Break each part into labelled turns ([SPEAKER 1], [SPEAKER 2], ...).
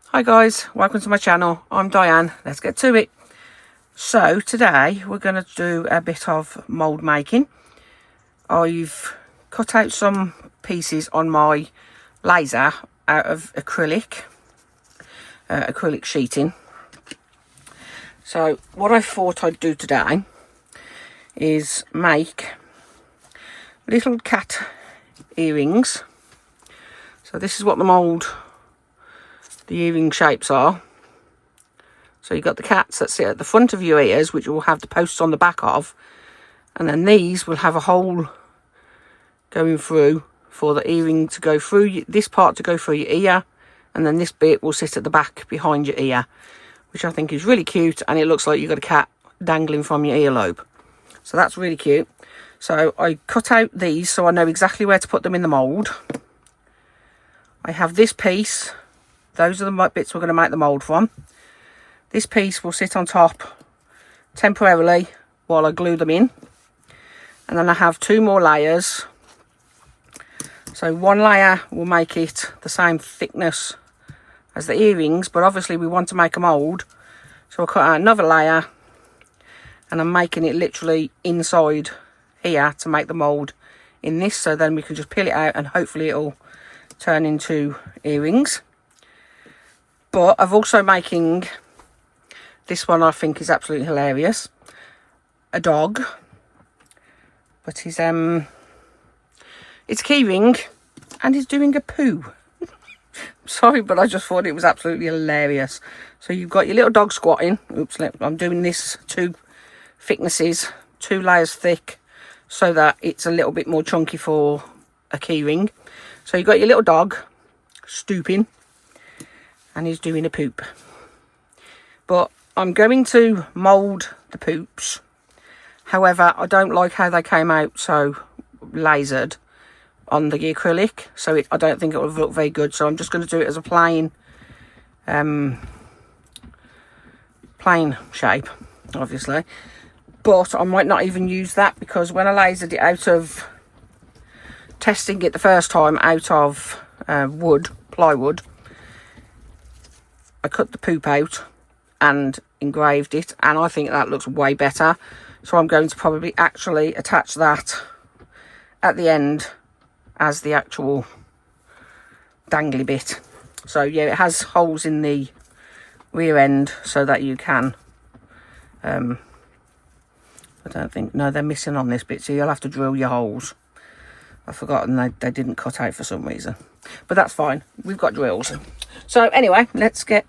[SPEAKER 1] Hi guys, welcome to my channel. I'm Diane. Let's get to it. So today we're going to do a bit of mould making. I've cut out some pieces on my laser out of acrylic sheeting. So what I thought I'd do today is make little cat earrings. So this is what the earring shapes are. So you've got the cats that sit at the front of your ears, which will have the posts on the back of, and then these will have a hole going through for the earring to go through, this part to go through your ear, and then this bit will sit at the back behind your ear, which I think is really cute, and it looks like you've got a cat dangling from your earlobe. So that's really cute. So I cut out these so I know exactly where to put them in the mould. I have this piece. Those are the bits we're going to make the mould from. This piece will sit on top temporarily while I glue them in. And then I have two more layers. So one layer will make it the same thickness as the earrings, but obviously we want to make a mould. So I'll cut out another layer, and I'm making it literally inside here to make the mould in this, so then we can just peel it out and hopefully it'll turn into earrings. But I've also making this one, I think is absolutely hilarious. A dog, but he's it's a key ring and he's doing a poo. Sorry, but I just thought it was absolutely hilarious. So you've got your little dog squatting. Oops, I'm doing this two thicknesses, 2 layers thick, so that it's a little bit more chunky for a key ring. So you've got your little dog stooping and he's doing a poop. But I'm going to mould the poops. However, I don't like how they came out so lasered on the acrylic, so I don't think it will look very good. So I'm just going to do it as a plain shape, obviously. But I might not even use that, because when I lasered it out of testing it the first time out of plywood, I cut the poop out and engraved it, and I think that looks way better. So I'm going to probably actually attach that at the end as the actual dangly bit. So yeah, it has holes in the rear end so that you can I don't think, no, they're missing on this bit, so you'll have to drill your holes. I've forgotten they didn't cut out for some reason, but that's fine, we've got drills. So anyway, let's get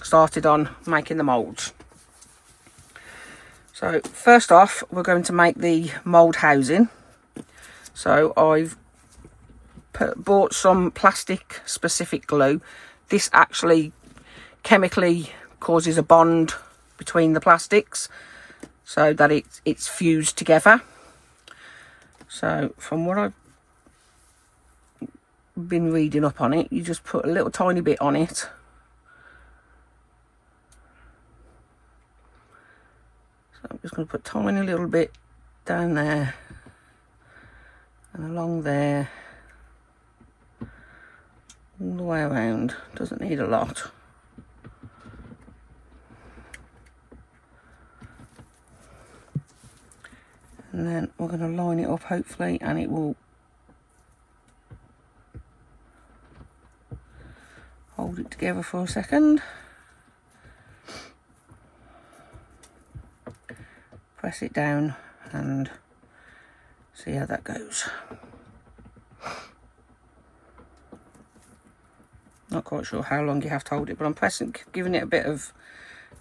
[SPEAKER 1] started on making the moulds. So first off, we're going to make the mould housing. So I've bought some plastic specific glue. This actually chemically causes a bond between the plastics so that it's fused together. So from what I've been reading up on it, you just put a little tiny bit on it. So I'm just going to put a tiny little bit down there and along there, all the way around. Doesn't need a lot. And then we're going to line it up hopefully, and it will hold it together for a second. Press it down and see how that goes. Not quite sure how long you have to hold it, but I'm giving it a bit of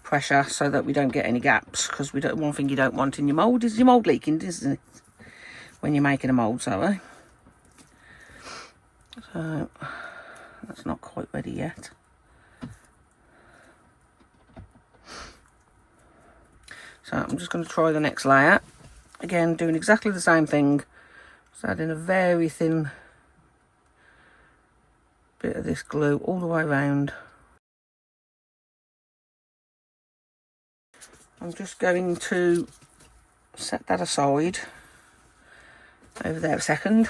[SPEAKER 1] pressure so that we don't get any gaps, because one thing you don't want in your mould is your mould leaking, isn't it, when you're making a mould. So that's not quite ready yet. So I'm just going to try the next layer again, doing exactly the same thing, just adding a very thin bit of this glue all the way around. I'm just going to set that aside over there a second,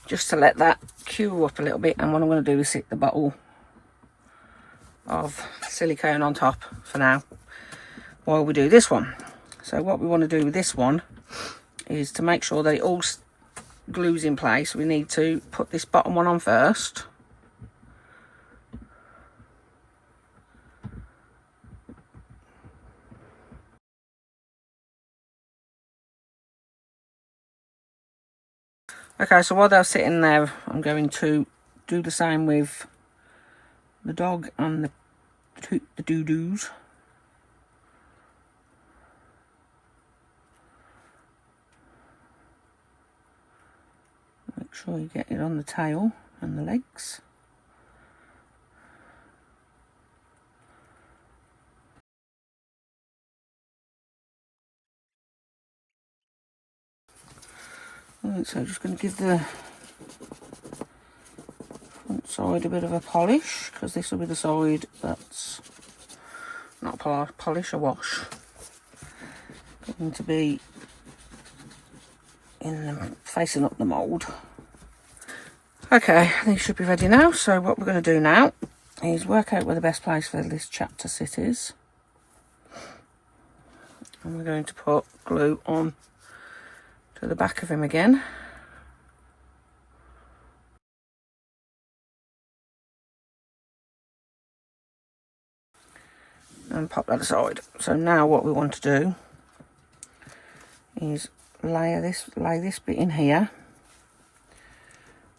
[SPEAKER 1] just to let that cure up a little bit. And what I'm going to do is sit the bottle of silicone on top for now while we do this one. So what we want to do with this one is to make sure that it all glues in place. We need to put this bottom one on first. Okay, so while they're sitting there, I'm going to do the same with the dog and the doo-doos. Make sure you get it on the tail and the legs. Right, so just going to give the front side a bit of a polish, because this will be the side that's not polish, a wash. Going to be facing up the mould. Okay, these should be ready now. So what we're going to do now is work out where the best place for this chap to sit is. And we're going to put glue on to the back of him again. And pop that aside. So now what we want to do is lay this bit in here.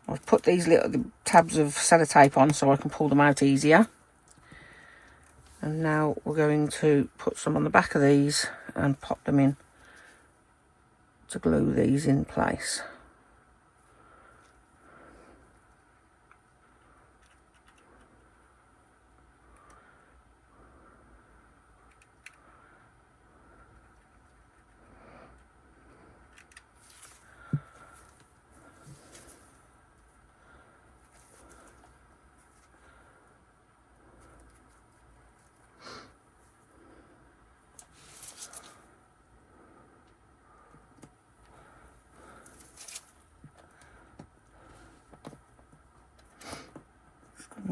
[SPEAKER 1] I've put these little tabs of sellotape on so I can pull them out easier. And now we're going to put some on the back of these and pop them in to glue these in place.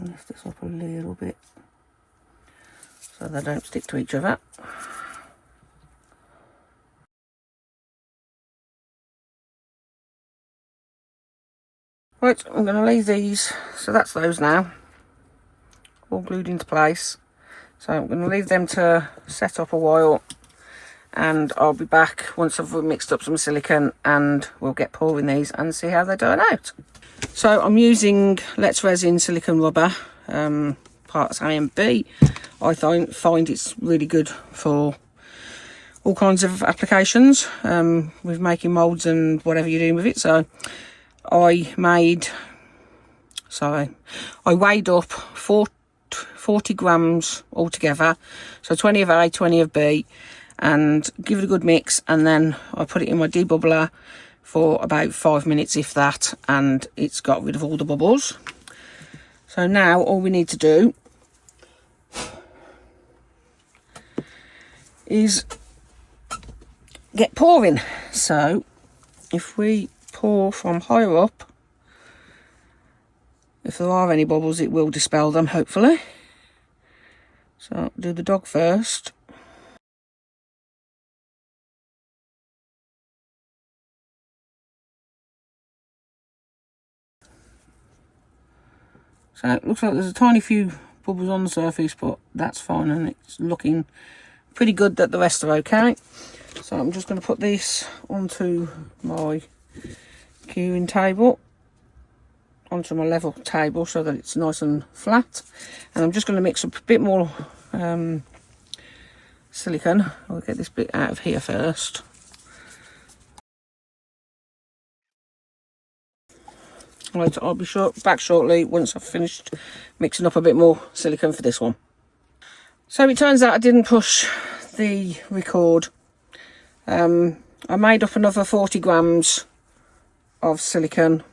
[SPEAKER 1] Lift this up a little bit so they don't stick to each other. Right, I'm going to leave these, so that's those now, all glued into place. So I'm going to leave them to set up a while, and I'll be back once I've mixed up some silicone and we'll get pouring these and see how they're turn out. So I'm using Let's Resin silicone rubber, parts A and B. I find it's really good for all kinds of applications with making moulds and whatever you're doing with it. So I weighed up 40 grams altogether, so 20 of A, 20 of B, and give it a good mix, and then I put it in my debubbler for about 5 minutes, if that, and it's got rid of all the bubbles. So now all we need to do is get pouring. So if we pour from higher up, if there are any bubbles, it will dispel them, hopefully. So I'll do the dog first. So it looks like there's a tiny few bubbles on the surface, but that's fine, and it's looking pretty good that the rest are okay. So I'm just going to put this onto my curing table, onto my level table, so that it's nice and flat. And I'm just going to mix up a bit more silicone. I'll get this bit out of here first. Right, I'll be back shortly once I've finished mixing up a bit more silicone for this one. So it turns out I didn't push the record. I made up another 40 grams of silicone,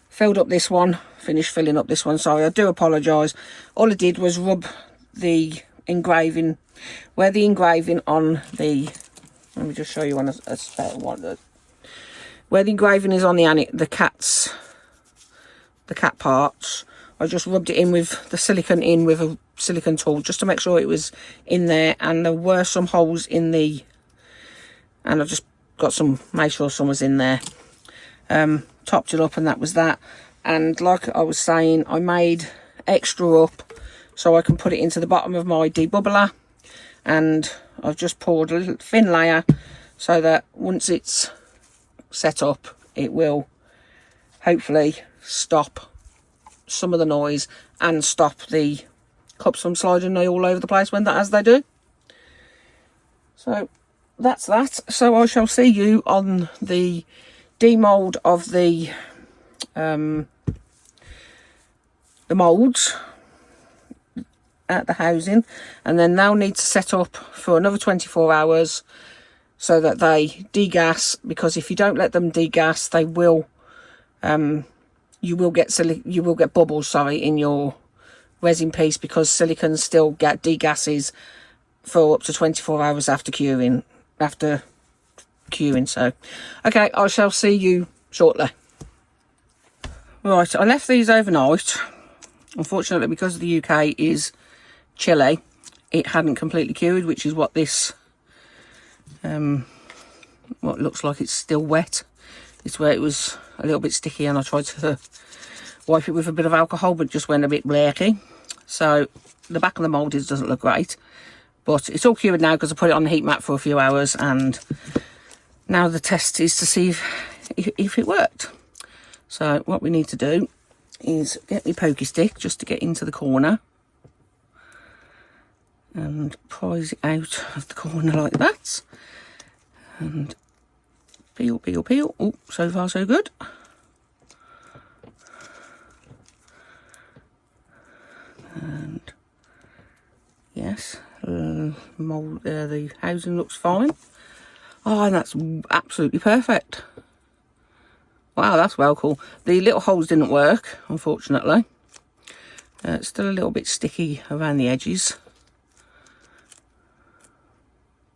[SPEAKER 1] filled up this one, finished filling up this one. Sorry, I do apologise. All I did was rub the engraving, where the engraving on the, let me just show you on a spare one, where the engraving is on the cat parts, I just rubbed it in with the silicone with a silicone tool just to make sure it was in there, and there were some holes in the, and I just made sure some was in there. Topped it up, and that was that. And like I was saying, I made extra up so I can put it into the bottom of my debubbler, and I've just poured a little thin layer so that once it's set up, it will hopefully stop some of the noise and stop the cups from sliding all over the place as they do. So that's that. So I shall see you on the demold of the moulds at the housing, and then they'll need to set up for another 24 hours so that they degas, because if you don't let them degas, they will you will get bubbles, in your resin piece, because silicone still degasses for up to 24 hours after curing. So okay, I shall see you shortly. Right, I left these overnight. Unfortunately, because the UK is chilly, it hadn't completely cured, which is what this what looks like it's still wet. It's where it was a little bit sticky, and I tried to wipe it with a bit of alcohol, but it just went a bit blacky. So the back of the mould doesn't look great, but it's all cured now because I put it on the heat mat for a few hours, and now the test is to see if it worked. So what we need to do is get my pokey stick just to get into the corner and prise it out of the corner like that, and peel, peel, peel. Oh, so far so good. And yes, mould, the housing looks fine. Oh, and that's absolutely perfect. Wow, that's well cool. The little holes didn't work, unfortunately. It's still a little bit sticky around the edges,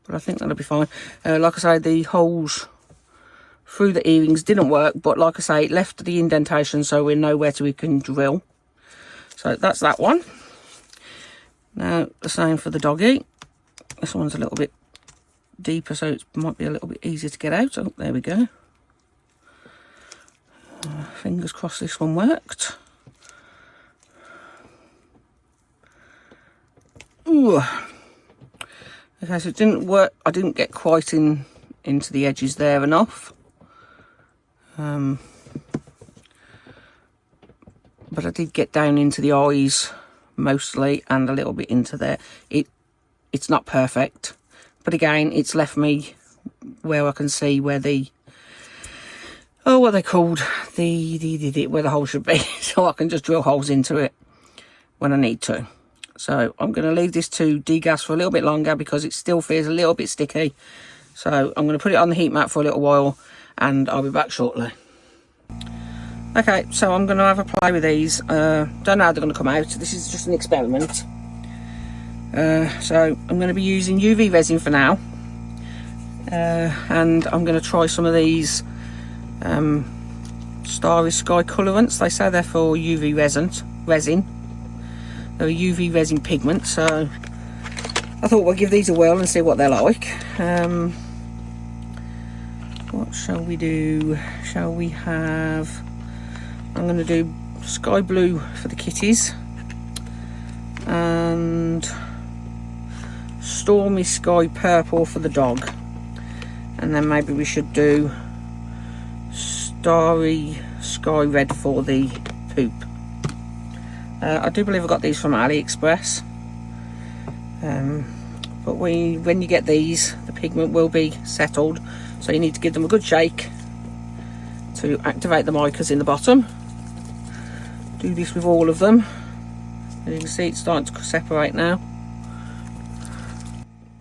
[SPEAKER 1] but I think that'll be fine. Like I say, the holes through the earrings didn't work, but like I say, it left the indentation, so we know where we can drill. So that's that one. Now the same for the doggy. This one's a little bit deeper, so it might be a little bit easier to get out. Oh, there we go. Fingers crossed this one worked. Ooh. Okay, so it didn't work. I didn't get quite into the edges there enough. But I did get down into the eyes mostly, and a little bit into there. It's not perfect, but again, it's left me where I can see where the what they called where the hole should be, so I can just drill holes into it when I need to. So I'm going to leave this to degas for a little bit longer because it still feels a little bit sticky. So I'm going to put it on the heat mat for a little while, and I'll be back shortly. Okay, so I'm going to have a play with these. Don't know how they're going to come out. This is just an experiment. So I'm going to be using UV resin for now, and I'm going to try some of these Starry Sky colorants. They say they're for UV resin. They're a UV resin pigment, so I thought we'll give these a whirl and see what they're like. What shall we do? Shall we have... I'm going to do sky blue for the kitties and stormy sky purple for the dog, and then maybe we should do starry sky red for the poop. I do believe I got these from AliExpress, but when you get these, the pigment will be settled, so you need to give them a good shake to activate the micas in the bottom. Do this with all of them, and you can see it's starting to separate now.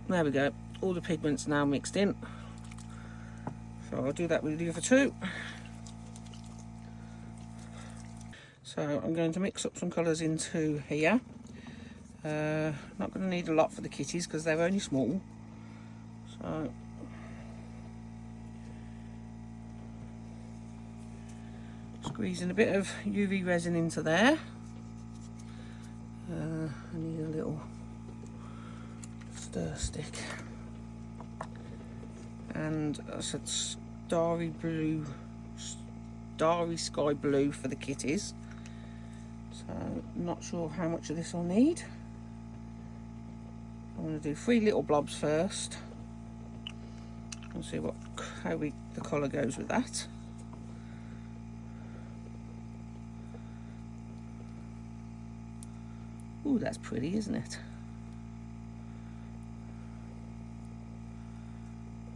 [SPEAKER 1] There we go, all the pigments now mixed in, so I'll do that with the other two. So I'm going to mix up some colours into here. Not going to need a lot for the kitties because they're only small. So Squeezing a bit of UV resin into there. I need a little stir stick. And I said starry sky blue for the kitties. So not sure how much of this I'll need. I'm going to do 3 little blobs first. We'll see how the colour goes with that. Ooh, that's pretty, isn't it?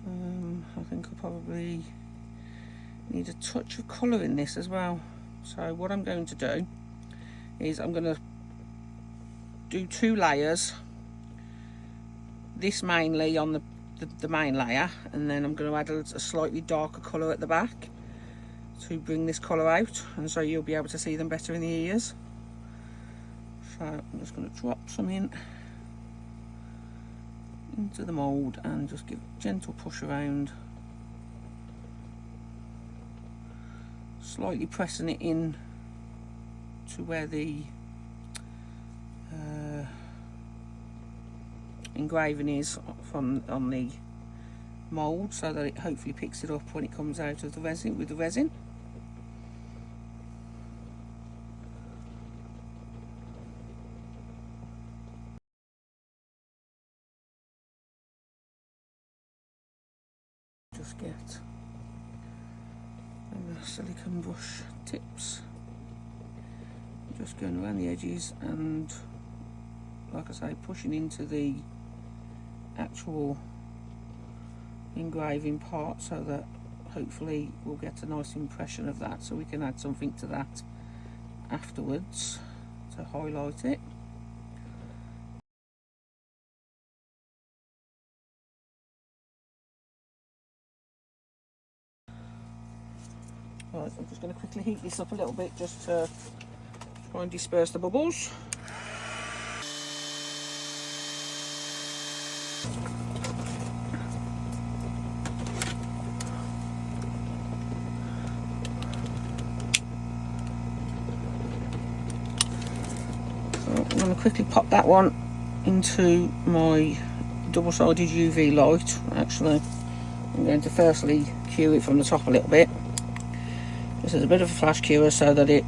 [SPEAKER 1] I think I'll probably need a touch of colour in this as well. So what I'm going to do is I'm going to do 2 layers. This mainly on the main layer, and then I'm going to add a slightly darker colour at the back to bring this colour out, and so you'll be able to see them better in the ears. So I'm just going to drop some into the mould and just give a gentle push around, slightly pressing it in to where the engraving is on the mould, so that it hopefully picks it up when it comes out of the resin with the resin. Just get the silicone brush tips, just going around the edges and, like I say, pushing into the actual engraving part, so that hopefully we'll get a nice impression of that, so we can add something to that afterwards to highlight it. Right, I'm just going to quickly heat this up a little bit just to try and disperse the bubbles. I'm going to quickly pop that one into my double-sided UV light. Actually, I'm going to firstly cue it from the top a little bit. This is a bit of a flash cure, so that it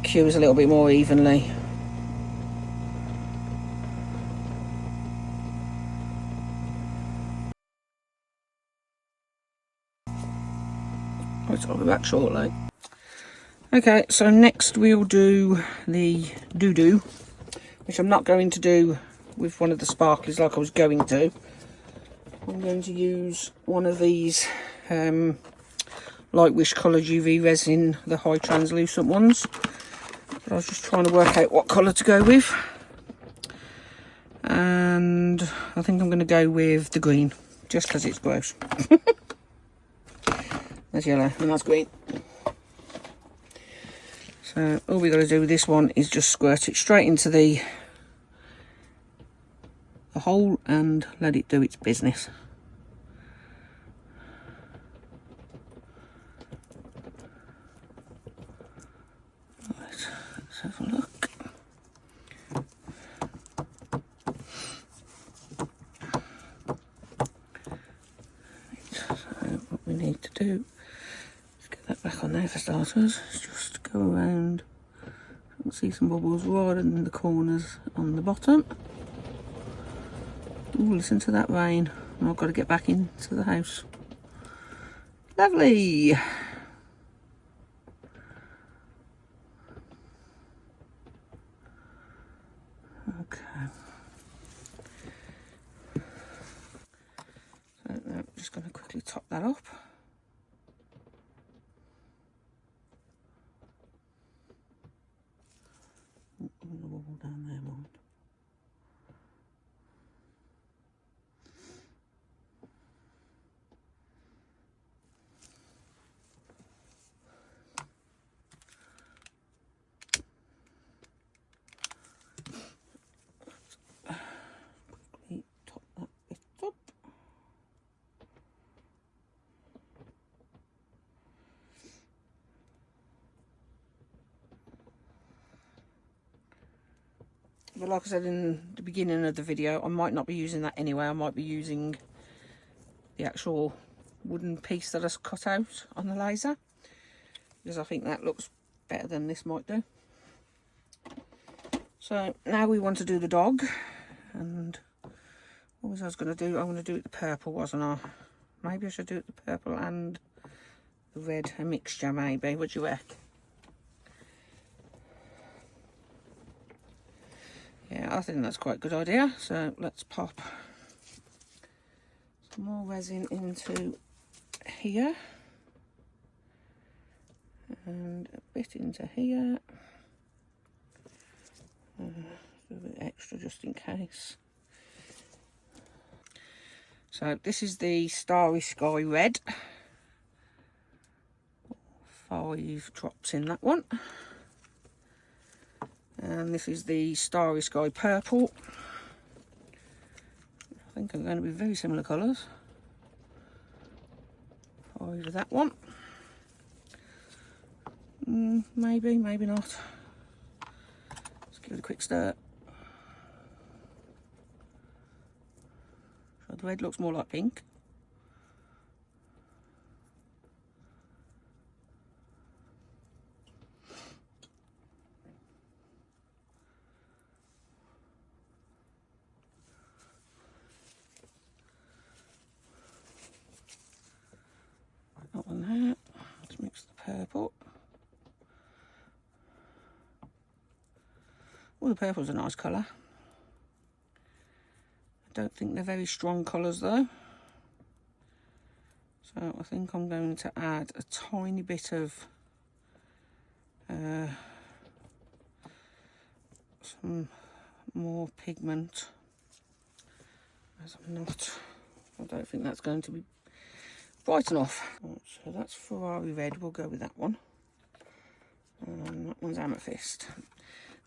[SPEAKER 1] cures a little bit more evenly. Right, I'll be back shortly. Okay, so next we'll do the doo-doo, which I'm not going to do with one of the sparklers like I was going to. I'm going to use one of these light wish coloured UV resin, the high translucent ones. But I was just trying to work out what colour to go with. And I think I'm going to go with the green, just because it's gross. That's yellow and that's green. So all we've got to do with this one is just squirt it straight into the hole and let it do its business. Right, let's have a look. Right, so what we need to do, let's get that back on there for starters. Just go around. I can see some bubbles right in the corners on the bottom. Ooh, listen to that rain. I've got to get back into the house. Lovely. Okay. So now I'm just going to quickly top that up. A bubble down there, mind. Quickly top that bit up. but like I said in the beginning of the video, I might not be using that anyway. I might be using the actual wooden piece that I cut out on the laser, because I think that looks better than this might do. So now we want to do the dog, and what was I going to do? I'm going to do it the purple, wasn't I? Maybe I should do it the purple and the red, a mixture maybe. What do you reckon? Yeah, I think that's quite a good idea. So let's pop some more resin into here and a bit into here. Do a bit extra just in case. So this is the Starry Sky Red. 5 drops in that one. And this is the Starry Sky Purple. I think are going to be very similar colours. 5 of that one. Maybe, maybe not. Let's give it a quick stir. So the red looks more like pink. That one there. Let's mix the purple. Oh, the purple's a nice colour. I don't think they're very strong colours though. So I think I'm going to add a tiny bit of some more pigment, as I don't think that's going to be bright enough. Right, so that's Ferrari Red, we'll go with that one. And that one's Amethyst.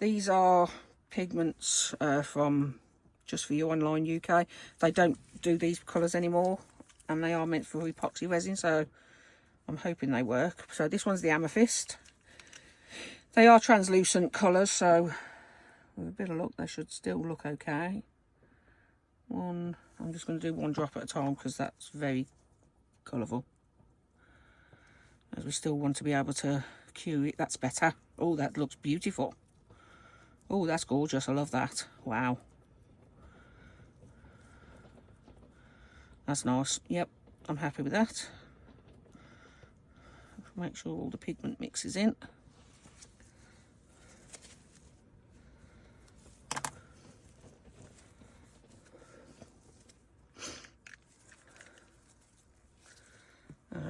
[SPEAKER 1] These are pigments from Just For You Online UK. They don't do these colours anymore, and they are meant for epoxy resin, so I'm hoping they work. So this one's the Amethyst. They are translucent colours, so with a bit of luck they should still look okay. I'm just going to do 1 drop at a time because that's very colourful, as we still want to be able to cure it. That's better. Oh, that looks beautiful. Oh, that's gorgeous. I love that. Wow, that's nice. Yep, I'm happy with that. Make sure all the pigment mixes in.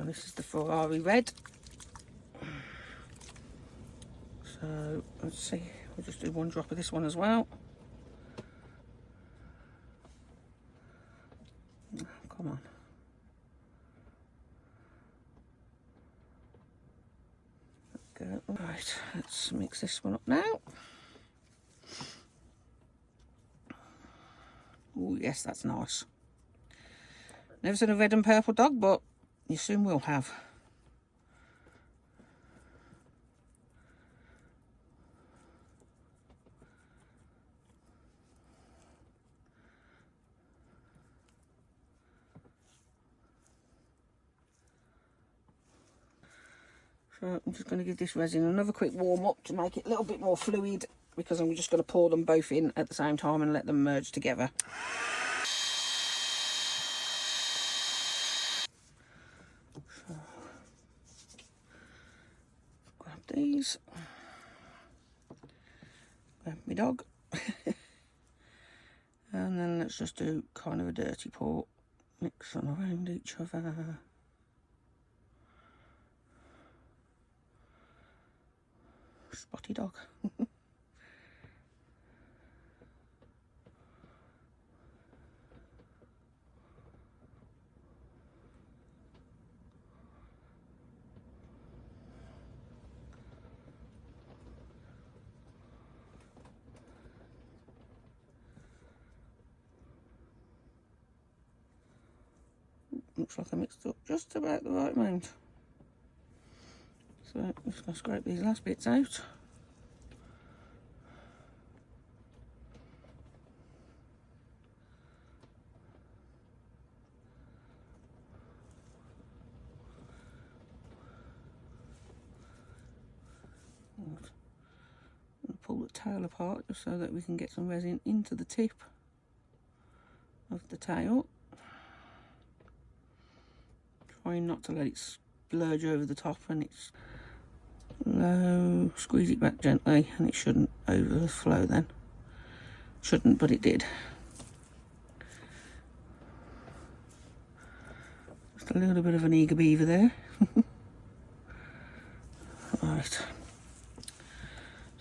[SPEAKER 1] This is the Ferrari Red. So let's see, we'll just do 1 drop of this one as well. Come on. Go. Right, let's mix this one up now. Oh yes, that's nice. Never seen a red and purple dog, but you soon will have. So I'm just going to give this resin another quick warm up to make it a little bit more fluid, because I'm just going to pour them both in at the same time and let them merge together. So, grab these, grab my dog, and then let's just do kind of a dirty pour, mix them around each other. Spotty dog. Looks like I mixed up just about the right amount. So I'm just going to scrape these last bits out. pull the tail apart just so that we can get some resin into the tip of the tail. Trying not to let it splurge over the top, and it's low. Squeeze it back gently, and it shouldn't overflow then. Shouldn't, but it did. Just a little bit of an eager beaver there. Right.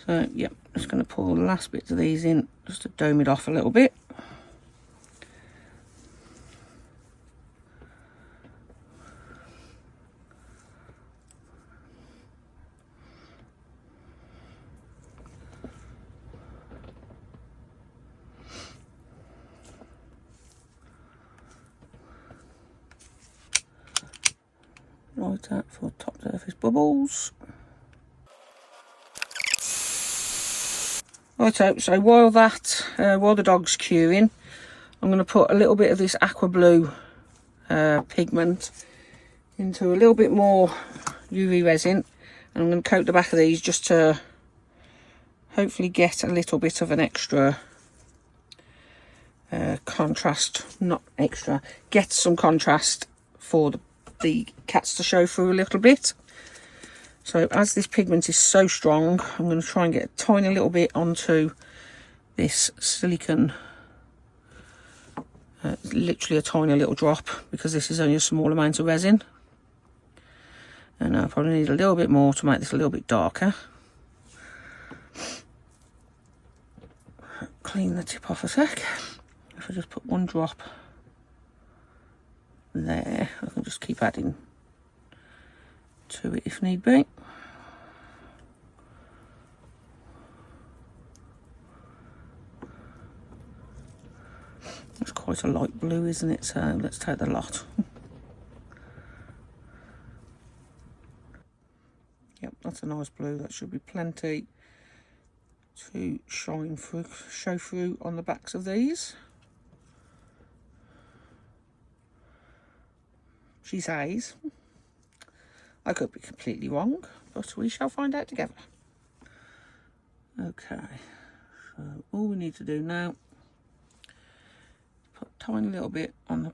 [SPEAKER 1] So, yep, just going to pull the last bits of these in just to dome it off a little bit. Like that for top surface bubbles. Right, so while the dog's curing, I'm going to put a little bit of this aqua blue pigment into a little bit more UV resin, and I'm going to coat the back of these just to hopefully get a little bit of an extra contrast, not extra, get some contrast for the cats to show through a little bit. So as this pigment is so strong, I'm going to try and get a tiny little bit onto this silicone, literally a tiny little drop, because this is only a small amount of resin, and I probably need a little bit more to make this a little bit darker. Clean the tip off a sec. If I just put one drop there, I can just keep adding to it if need be. It's quite a light blue, isn't it? So let's take the lot. Yep, that's a nice blue. That should be plenty to show through on the backs of these. She says. I could be completely wrong, but we shall find out together. Okay, so all we need to do now, put a tiny little bit on the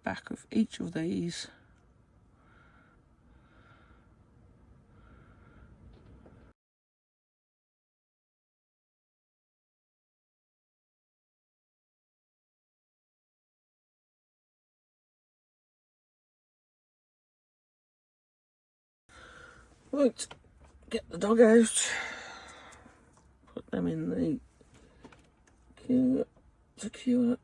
[SPEAKER 1] back of each of these. Right, get the dog out, put them in the cure to cure.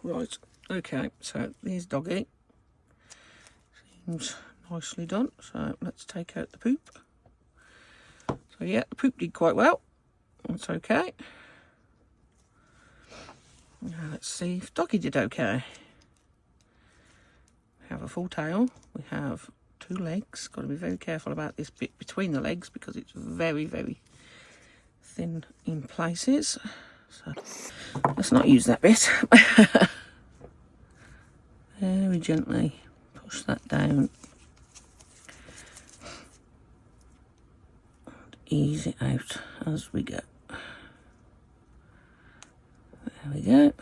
[SPEAKER 1] Right, okay, so there's doggy. Seems nicely done, so let's take out the poop. So yeah, the poop did quite well, that's okay. Now let's see if doggy did okay. We have a full tail, we have 2 legs. Got to be very careful about this bit between the legs because it's very, very thin in places. So let's not use that bit. Very gently push that down. And ease it out as we go. There we go.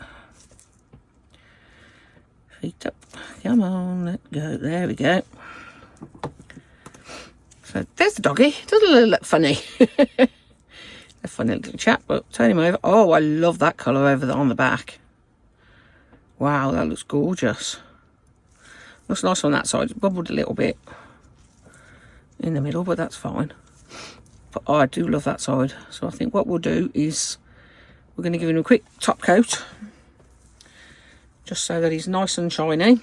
[SPEAKER 1] Feet up. Come on, let go. There we go. So there's the doggy. Doesn't look funny. A funny little chap, but turn him over. Oh, I love that colour over on the back. Wow, that looks gorgeous. Looks nice on that side. It's bubbled a little bit in the middle, but that's fine. But oh, I do love that side. So I think what we'll do is we're going to give him a quick top coat, just so that he's nice and shiny.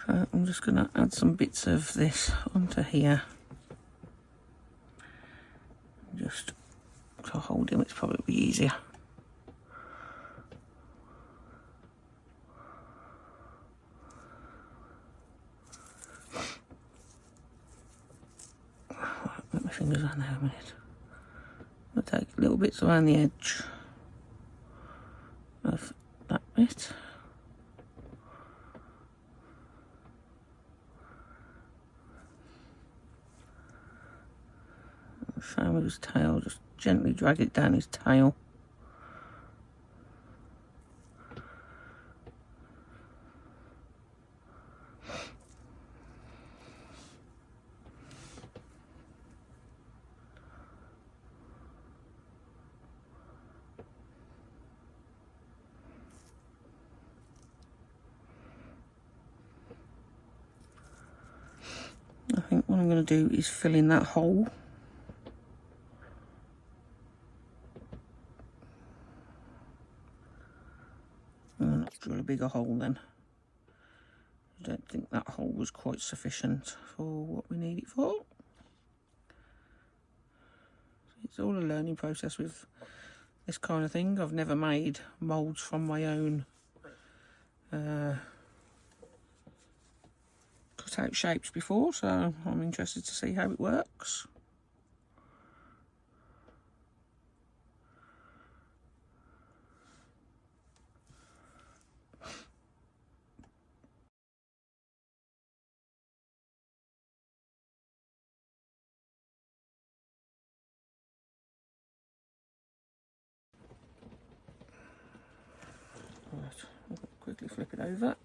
[SPEAKER 1] So I'm just going to add some bits of this onto here. Just to hold him, it's probably easier. Put my fingers on there a minute. I'll take little bits around the edge of that bit. Same with his tail, just gently drag it down his tail. I think what I'm going to do is fill in that hole. And let's drill a bigger hole then. I don't think that hole was quite sufficient for what we need it for. It's all a learning process with this kind of thing. I've never made moulds from my own cut out shapes before, so I'm interested to see how it works. Right, I'll quickly flip it over.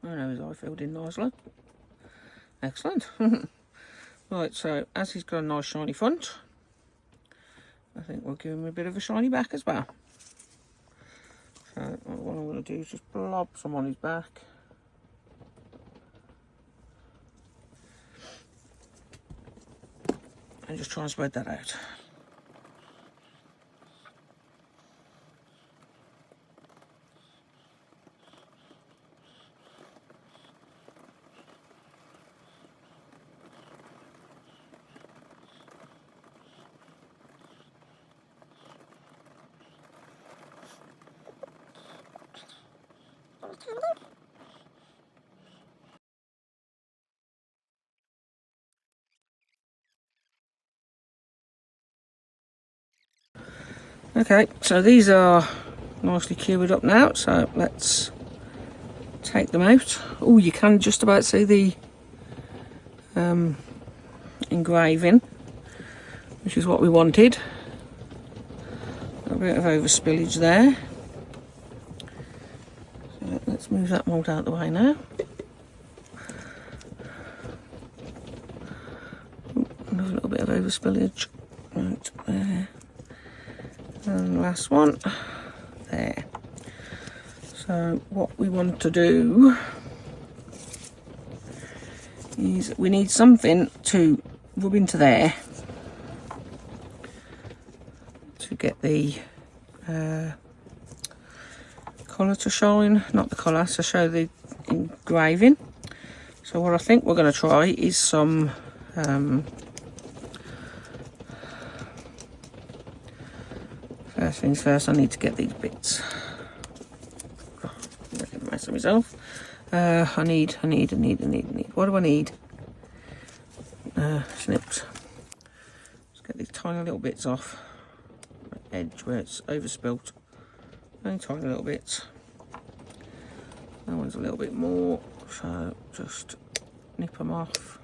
[SPEAKER 1] I know his eye filled in nicely. Excellent. Right, so as he's got a nice shiny front, I think we'll give him a bit of a shiny back as well. So what I'm going to do is just blob some on his back. And just try and spread that out. Okay, so these are nicely cured up now, so let's take them out. Oh, you can just about see the engraving, which is what we wanted. A bit of over spillage there. So let's move that mould out of the way now. Ooh, another little bit of over spillage. Right there. And last one there. So what we want to do is we need something to rub into there to get the colour to shine, not the colour, to show the engraving. So what I think we're going to try is some first things first, I need to get these bits. Oh, I'm making a mess of myself. I need. What do I need? Snips. Let's get these tiny little bits off the edge where it's overspilt. Only tiny little bits. That one's a little bit more, so just nip them off.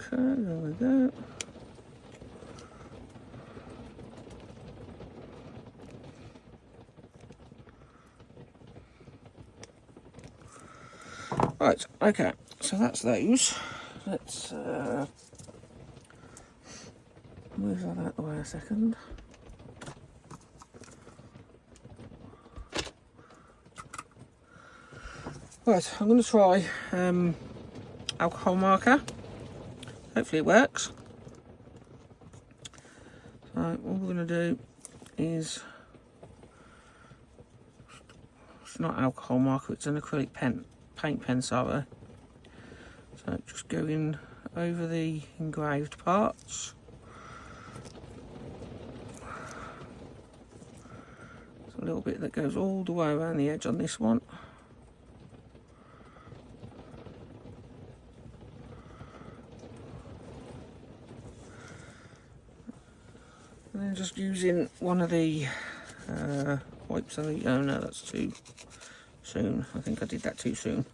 [SPEAKER 1] Okay, there we go. Right, okay, so that's those. Let's move that out of the way a second. Right, I'm going to try alcohol marker. Hopefully it works. So what we're going to do is, it's not alcohol marker, it's an acrylic pen, paint pen, sorry. So just going over the engraved parts. There's a little bit that goes all the way around the edge on this one. And then just using one of the wipes. Oh no, that's too soon. I think I did that too soon.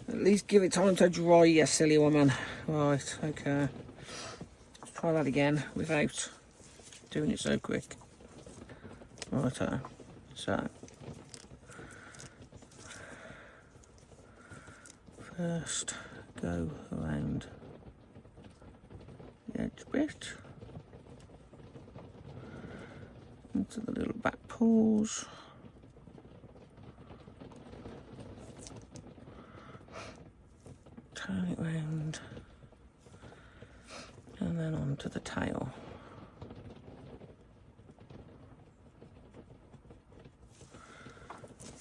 [SPEAKER 1] At least give it time to dry, you silly woman. Right, okay. Let's try that again without doing it so quick. Righto. So, first go around the edge bit into the little back pores. Turn it round and then onto the tail.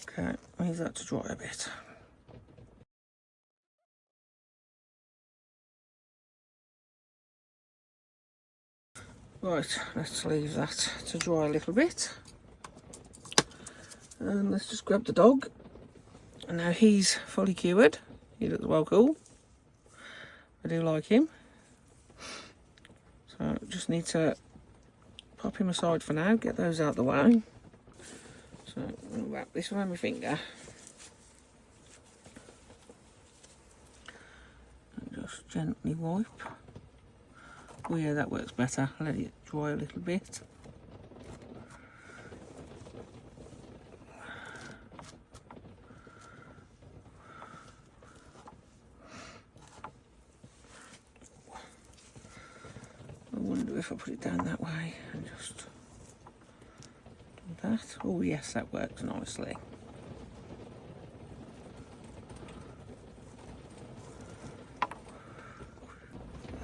[SPEAKER 1] Okay, leave that to dry a bit. Right, let's leave that to dry a little bit. And let's just grab the dog. And now he's fully cured. He looks well cool. I do like him. So just need to pop him aside for now, get those out of the way. So I'm gonna wrap this around my finger. And just gently wipe. Oh yeah, that works better. Let it dry a little bit. I wonder if I put it down that way and just do that. Oh yes, that works nicely.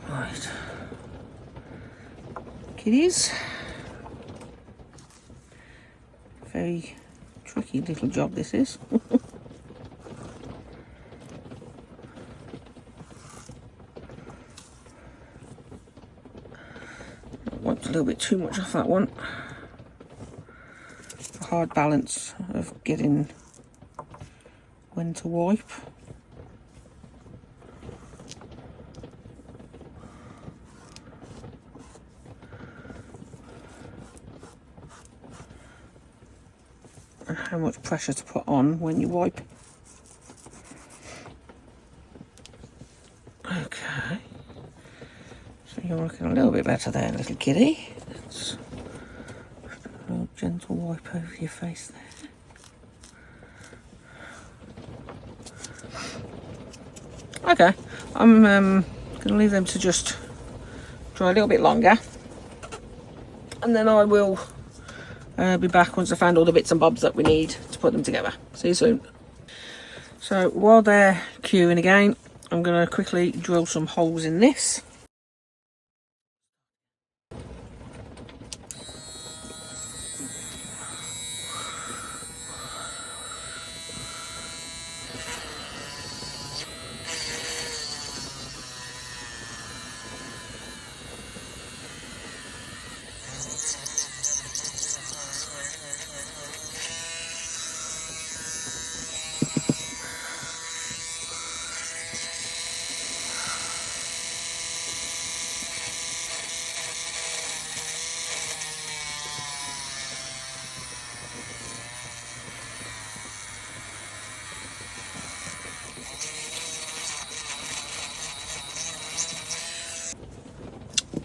[SPEAKER 1] Right. Kitties. Very tricky little job this is. Wiped a little bit too much off that one. It's a hard balance of getting when to wipe. And how much pressure to put on when you wipe. Okay. So you're looking a little bit better there, little kitty. Let's a little gentle wipe over your face there. Okay, I'm going to leave them to just dry a little bit longer. And then I will be back once I found all the bits and bobs that we need to put them together. See you soon. So while they're curing again, I'm going to quickly drill some holes in this.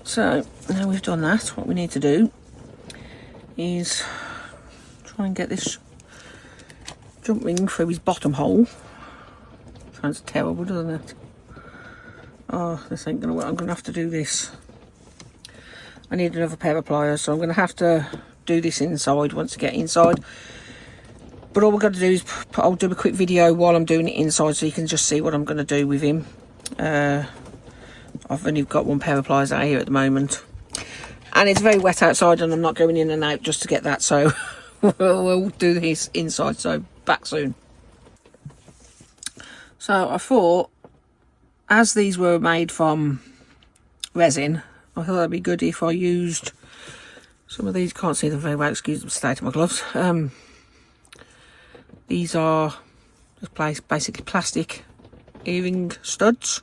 [SPEAKER 1] So now we've done that, what we need to do is try and get this jump ring through his bottom hole. Sounds terrible, doesn't it? Oh, this ain't gonna work. I'm gonna have to do this. I need another pair of pliers, so I'm gonna have to do this inside once I get inside. But all we've got to do is I'll do a quick video while I'm doing it inside so you can just see what I'm gonna do with him. I've only got one pair of pliers out here at the moment. And it's very wet outside and I'm not going in and out just to get that. So we'll do this inside. So back soon. So I thought, as these were made from resin, I thought it'd be good if I used some of these. Can't see them very well, excuse the state of my gloves. These are just basically plastic earring studs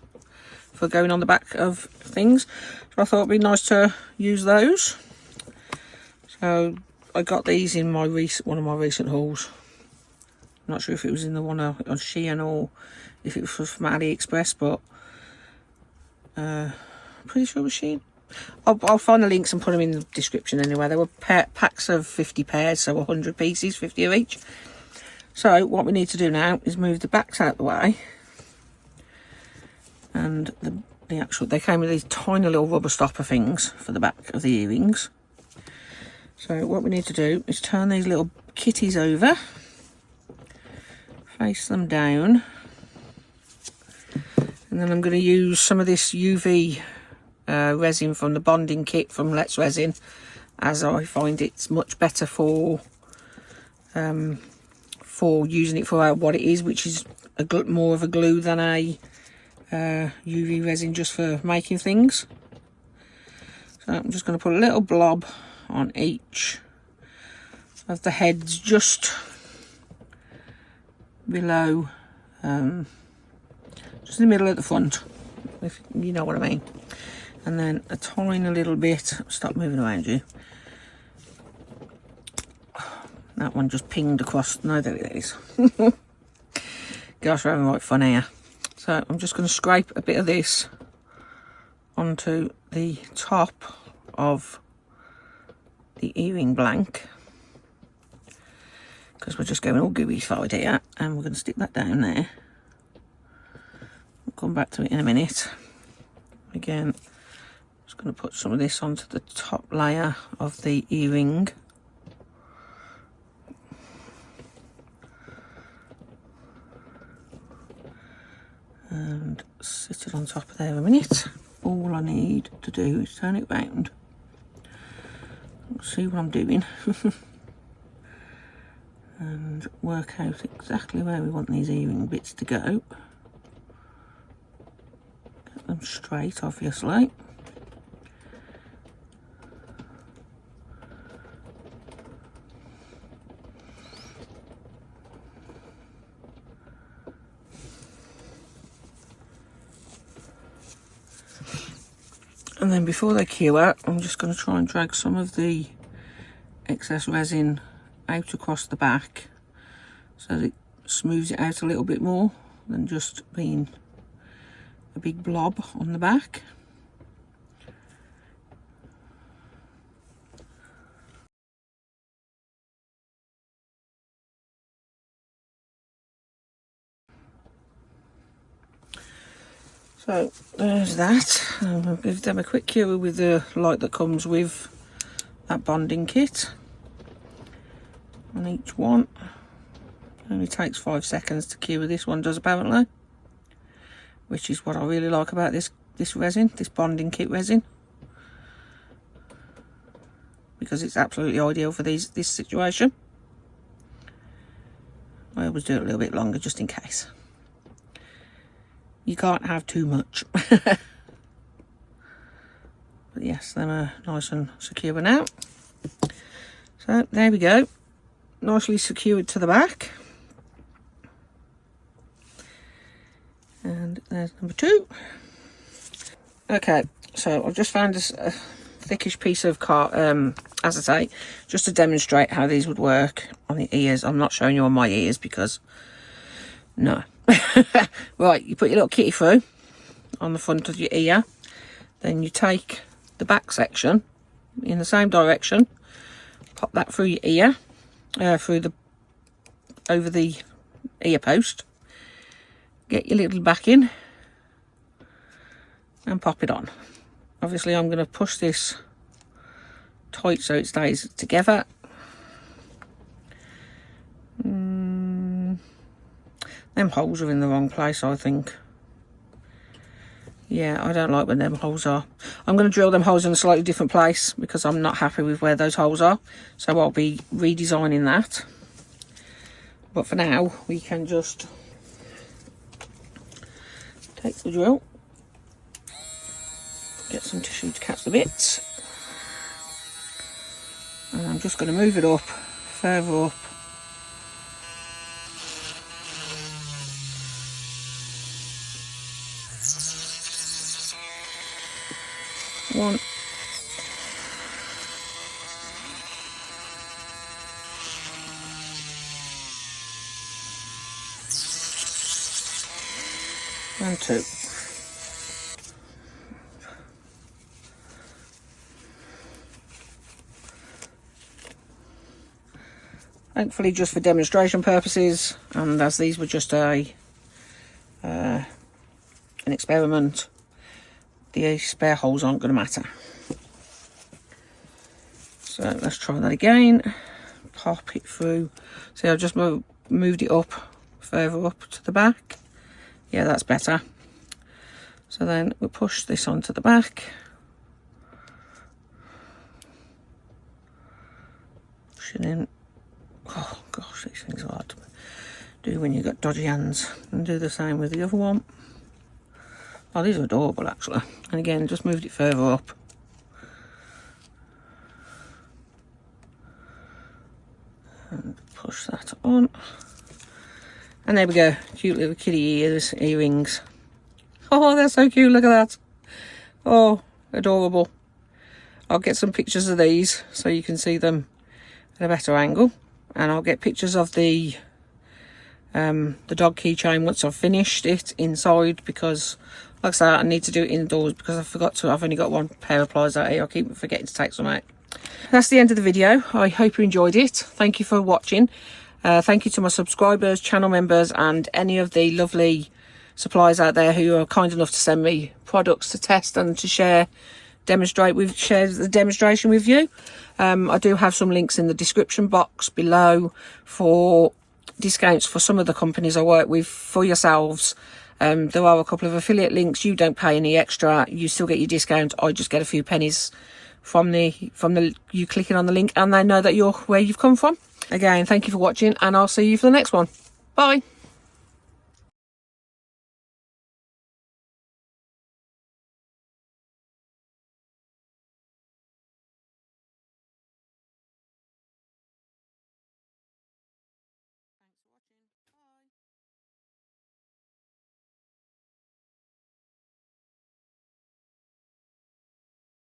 [SPEAKER 1] for going on the back of things. So I thought it'd be nice to use those. So I got these in my one of my recent hauls. I'm not sure if it was in the one on Shein or if it was from AliExpress, but pretty sure it was Shein. I'll find the links and put them in the description anyway. There were packs of 50 pairs, so 100 pieces, 50 of each. So what we need to do now is move the backs out of the way. And they came with these tiny little rubber stopper things for the back of the earrings. So what we need to do is turn these little kitties over, face them down, and then I'm going to use some of this UV resin from the bonding kit from Let's Resin, as I find it's much better for using it for what it is, which is more of a glue than a UV resin just for making things. So I'm just going to put a little blob on each of the heads, just below, just in the middle of the front, if you know what I mean. And then a tiny little bit, stop moving around you. That one just pinged across. No, there it is. Gosh, we're having right fun here. So I'm just going to scrape a bit of this onto the top of the earring blank, because we're just going all gooey-fied here, and we're going to stick that down there. We'll come back to it in a minute. Again, just going to put some of this onto the top layer of the earring. And sit it on top of there a minute. All I need to do is turn it round. See what I'm doing. And work out exactly where we want these earring bits to go. Get them straight, obviously. And then before they cure, I'm just going to try and drag some of the excess resin out across the back so that it smooths it out a little bit more than just being a big blob on the back. So there's that. I'll give them a quick cure with the light that comes with that bonding kit on each one. It only takes 5 seconds to cure, this one does apparently, which is what I really like about this resin, this bonding kit resin, because it's absolutely ideal for this situation. I always do it a little bit longer just in case. You can't have too much. But yes, them are nice and secure now. So there we go, nicely secured to the back. And there's number 2. Okay, so I've just found this thickish piece of acetate just to demonstrate how these would work on the ears. I'm not showing you on my ears because no. Right, you put your little kitty through on the front of your ear, then you take the back section in the same direction, pop that through your ear, over the ear post, get your little back in and pop it on. Obviously I'm going to push this tight so it stays together. Them holes are in the wrong place, I think. Yeah, I don't like when them holes are. I'm going to drill them holes in a slightly different place because I'm not happy with where those holes are. So I'll be redesigning that. But for now, we can just take the drill, get some tissue to catch the bits, and I'm just going to move it up, further up. One. And two. Thankfully just for demonstration purposes, and as these were just an experiment, the spare holes aren't going to matter. So let's try that again. Pop it through. See, I've just moved it up, further up to the back. Yeah, that's better. So then we'll push this onto the back. Push it in. Oh gosh, these things are hard to do when you've got dodgy hands. And do the same with the other one. Oh, these are adorable actually. And again, just moved it further up. And push that on. And there we go, cute little kitty ears, earrings. Oh, they're so cute, look at that. Oh, adorable. I'll get some pictures of these so you can see them at a better angle. And I'll get pictures of the dog keychain once I've finished it inside, because like I said, I need to do it indoors because I've only got one pair of pliers out here. I keep forgetting to take some out. That's the end of the video. I hope you enjoyed it. Thank you for watching. Thank you to my subscribers, channel members, and any of the lovely suppliers out there who are kind enough to send me products to test and to share the demonstration with you. I do have some links in the description box below for discounts for some of the companies I work with for yourselves. There are a couple of affiliate links. You don't pay any extra, you still get your discount. I just get a few pennies from you clicking on the link, and they know that you're where you've come from. Again, thank you for watching, and I'll see you for the next one. Bye.